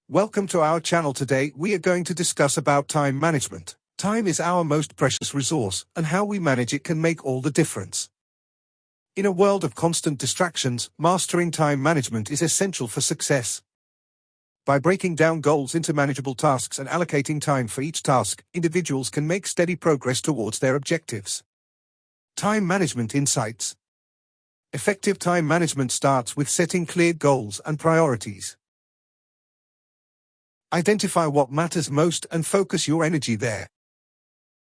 Welcome to our channel. Today we are going to discuss about time management. Time is our most precious resource, and how we manage it can make all the difference. In a world of constant distractions, mastering time management is essential for success. By breaking down goals into manageable tasks and allocating time for each task, individuals can make steady progress towards their objectives. Time management insights. Effective time management starts with setting clear goals and priorities. Identify what matters most and focus your energy there.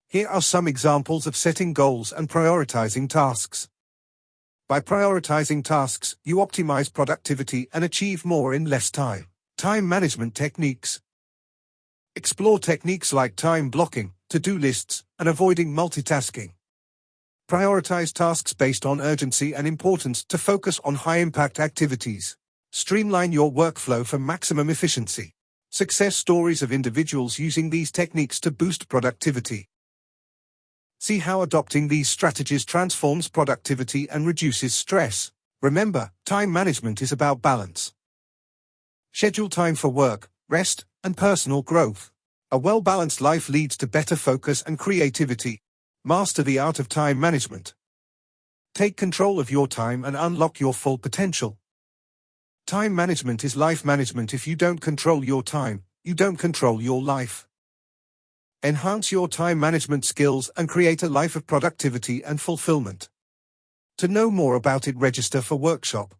Here are some examples of setting goals and prioritizing tasks. By prioritizing tasks, you optimize productivity and achieve more in less time. Time management techniques. Explore techniques like time blocking, to-do lists, and avoiding multitasking. Prioritize tasks based on urgency and importance to focus on high-impact activities. Streamline your workflow for maximum efficiency. Success stories of individuals using these techniques to boost productivity. See how adopting these strategies transforms productivity and reduces stress. Remember, time management is about balance. Schedule time for work, rest, and personal growth. A well-balanced life leads to better focus and creativity. Master the art of time management. Take control of your time and unlock your full potential. Time management is life management. If you don't control your time, you don't control your life. Enhance your time management skills and create a life of productivity and fulfillment. To know more about it, register for workshop.